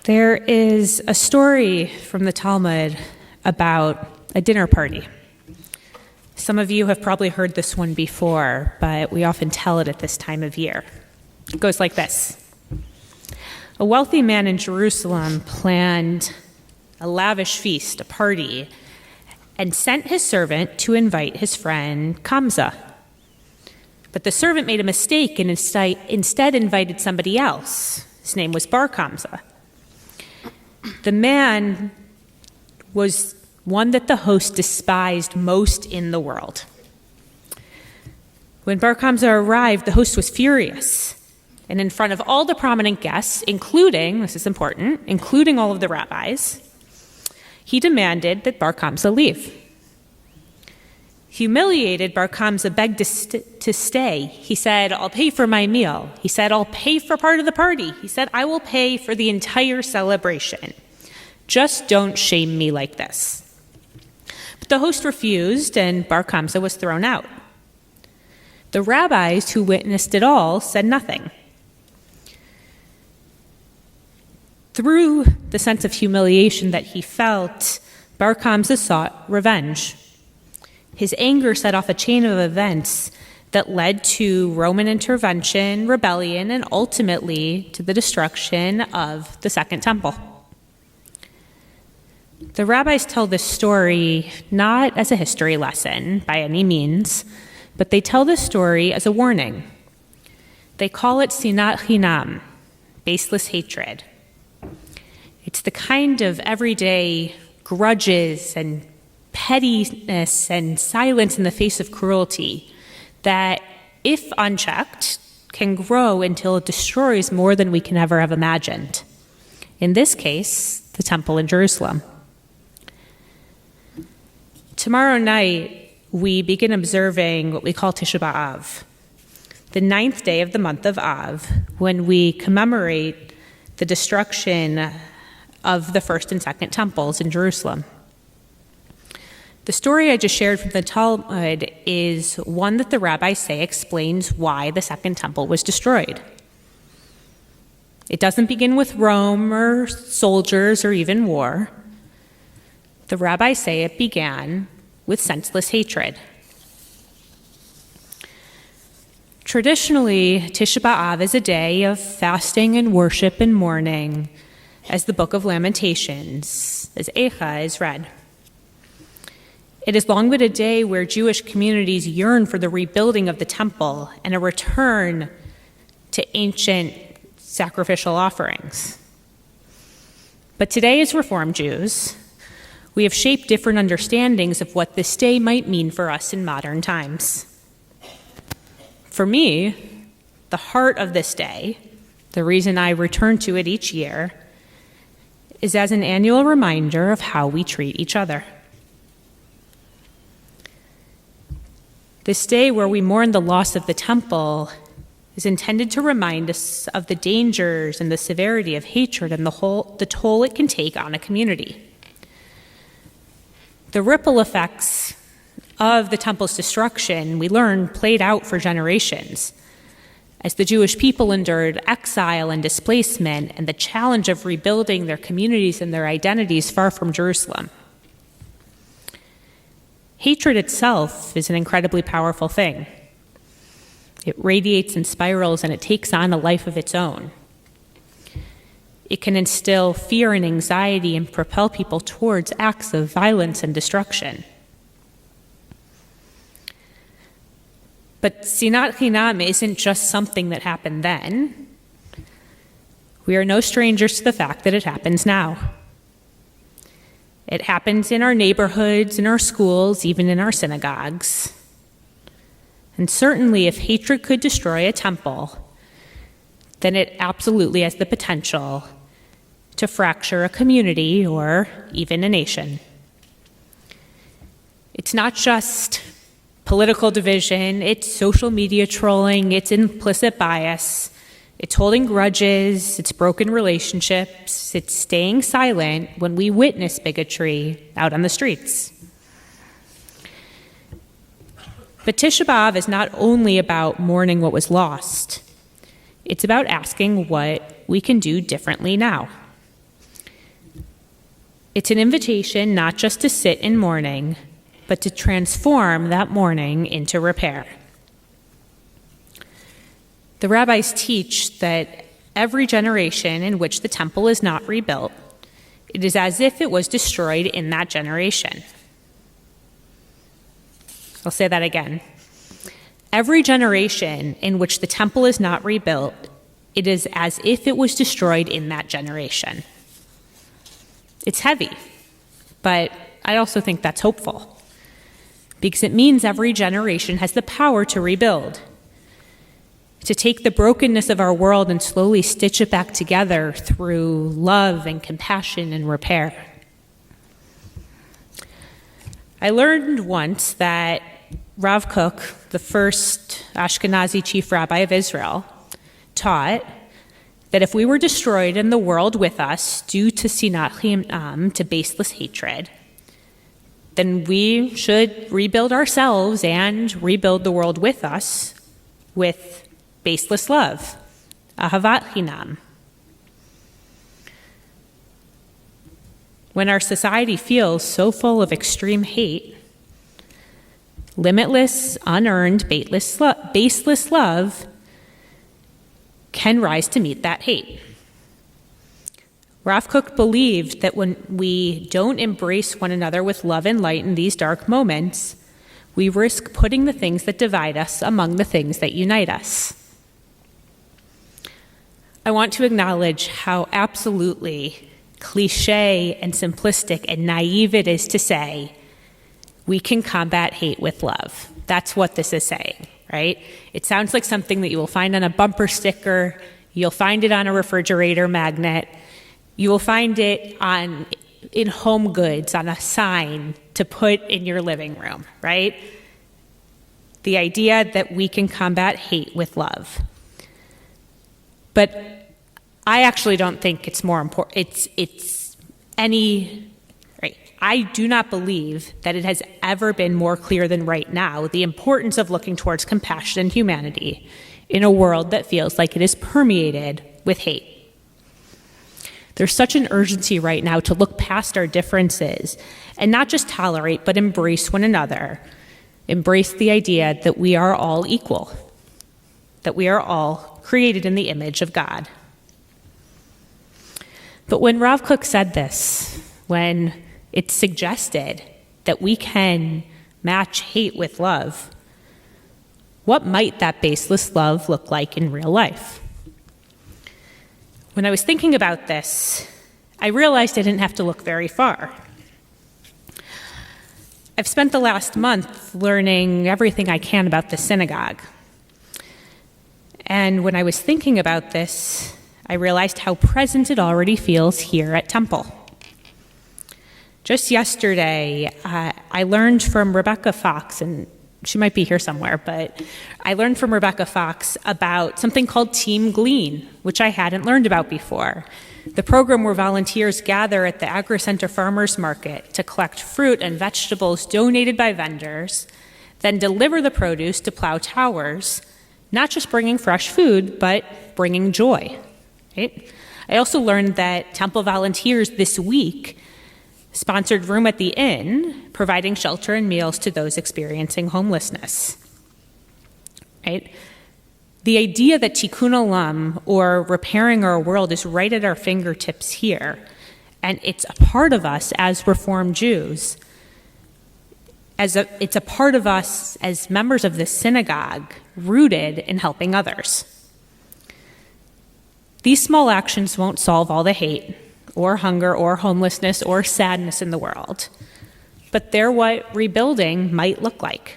There is a story from the Talmud about a dinner party. Some of you have probably heard this one before, but we often tell it at this time of year. It goes like this. A wealthy man in Jerusalem planned a lavish feast, a party, and sent his servant to invite his friend Kamsa. But the servant made a mistake and instead invited somebody else. His name was Bar Kamsa. The man was one that the host despised most in the world. When Bar Kamsa arrived, the host was furious. And in front of all the prominent guests, including, this is important, including all of the rabbis, he demanded that Bar Kamsa leave. Humiliated, Bar Kamsa begged to stay. He said, "I'll pay for my meal." He said, "I'll pay for part of the party." He said, "I will pay for the entire celebration. Just don't shame me like this." But the host refused, and Bar Kamsa was thrown out. The rabbis who witnessed it all said nothing. Through the sense of humiliation that he felt, Bar Kamsa sought revenge. His anger set off a chain of events that led to Roman intervention, rebellion, and ultimately to the destruction of the Second Temple. The rabbis tell this story not as a history lesson by any means, but they tell this story as a warning. They call it sinat chinam, baseless hatred. It's the kind of everyday grudges and pettiness and silence in the face of cruelty that, if unchecked, can grow until it destroys more than we can ever have imagined. In this case, the temple in Jerusalem. Tomorrow night, we begin observing what we call Tisha B'Av, the 9th day of the month of Av, when we commemorate the destruction of the first and second temples in Jerusalem. The story I just shared from the Talmud is one that the rabbis say explains why the second temple was destroyed. It doesn't begin with Rome or soldiers or even war. The rabbis say it began with senseless hatred. Traditionally, Tisha B'Av is a day of fasting and worship and mourning, as the Book of Lamentations, as Eicha is read. It has long been a day where Jewish communities yearn for the rebuilding of the temple and a return to ancient sacrificial offerings. But today, as Reformed Jews, we have shaped different understandings of what this day might mean for us in modern times. For me, the heart of this day, the reason I return to it each year, is as an annual reminder of how we treat each other. This day where we mourn the loss of the temple is intended to remind us of the dangers and the severity of hatred and the toll it can take on a community. The ripple effects of the temple's destruction, we learn, played out for generations as the Jewish people endured exile and displacement and the challenge of rebuilding their communities and their identities far from Jerusalem. Hatred itself is an incredibly powerful thing. It radiates and spirals, and it takes on a life of its own. It can instill fear and anxiety and propel people towards acts of violence and destruction. But sinat chinam isn't just something that happened then. We are no strangers to the fact that it happens now. It happens in our neighborhoods, in our schools, even in our synagogues. And certainly, if hatred could destroy a temple, then it absolutely has the potential to fracture a community or even a nation. It's not just political division, it's social media trolling, it's implicit bias, it's holding grudges, it's broken relationships, it's staying silent when we witness bigotry out on the streets. But Tisha B'Av is not only about mourning what was lost, it's about asking what we can do differently now. It's an invitation not just to sit in mourning, but to transform that mourning into repair. The rabbis teach that every generation in which the temple is not rebuilt, it is as if it was destroyed in that generation. I'll say that again. Every generation in which the temple is not rebuilt, it is as if it was destroyed in that generation. It's heavy, but I also think that's hopeful, because it means every generation has the power to rebuild, to take the brokenness of our world and slowly stitch it back together through love and compassion and repair. I learned once that Rav Kook, the first Ashkenazi chief rabbi of Israel, taught that if we were destroyed and the world with us due to sinat chinam, to baseless hatred, then we should rebuild ourselves and rebuild the world with us with baseless love, ahavat chinam. When our society feels so full of extreme hate, limitless, unearned, baseless love can rise to meet that hate. Rav Kook believed that when we don't embrace one another with love and light in these dark moments, we risk putting the things that divide us among the things that unite us. I want to acknowledge how absolutely cliche and simplistic and naive it is to say we can combat hate with love. That's what this is saying, right? It sounds like something that you will find on a bumper sticker, you'll find it on a refrigerator magnet, you will find it in home goods, on a sign to put in your living room, right? The idea that we can combat hate with love. But I actually don't think it's more important. I do not believe that it has ever been more clear than right now the importance of looking towards compassion and humanity in a world that feels like it is permeated with hate. There's such an urgency right now to look past our differences and not just tolerate, but embrace one another. Embrace the idea that we are all equal, that we are all created in the image of God. But when Rav Kook said this, when it suggested that we can match hate with love, what might that baseless love look like in real life? When I was thinking about this, I realized I didn't have to look very far. I've spent the last month learning everything I can about the synagogue. And when I was thinking about this, I realized how present it already feels here at Temple. Just yesterday, I learned from Rebecca Fox, and she might be here somewhere, but I learned from Rebecca Fox about something called Team Glean, which I hadn't learned about before. The program where volunteers gather at the Agri-Center Farmers Market to collect fruit and vegetables donated by vendors, then deliver the produce to Plow Towers, not just bringing fresh food, but bringing joy. Right? I also learned that Temple volunteers this week sponsored Room at the Inn, providing shelter and meals to those experiencing homelessness. Right? The idea that tikkun olam, or repairing our world, is right at our fingertips here, and it's a part of us as Reformed Jews. It's a part of us as members of this synagogue, rooted in helping others. These small actions won't solve all the hate, or hunger, or homelessness, or sadness in the world, but they're what rebuilding might look like.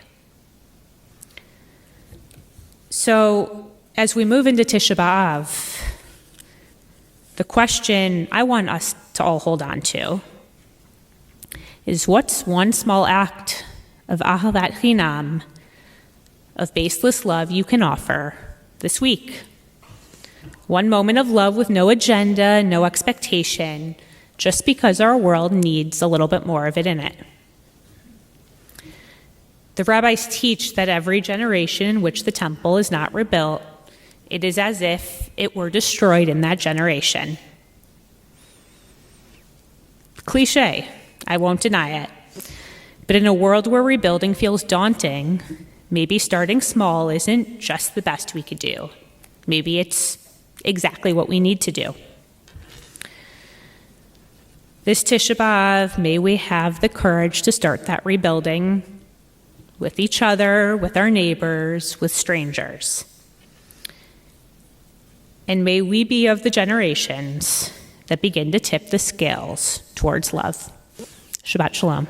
So, as we move into Tisha B'Av, the question I want us to all hold on to is, what's one small act of ahavat chinam, of baseless love, you can offer this week? One moment of love with no agenda, no expectation, just because our world needs a little bit more of it in it. The rabbis teach that every generation in which the temple is not rebuilt, it is as if it were destroyed in that generation. Cliche, I won't deny it. But in a world where rebuilding feels daunting, maybe starting small isn't just the best we could do. Maybe it's exactly what we need to do. This Tisha B'Av, may we have the courage to start that rebuilding with each other, with our neighbors, with strangers. And may we be of the generations that begin to tip the scales towards love. Shabbat Shalom.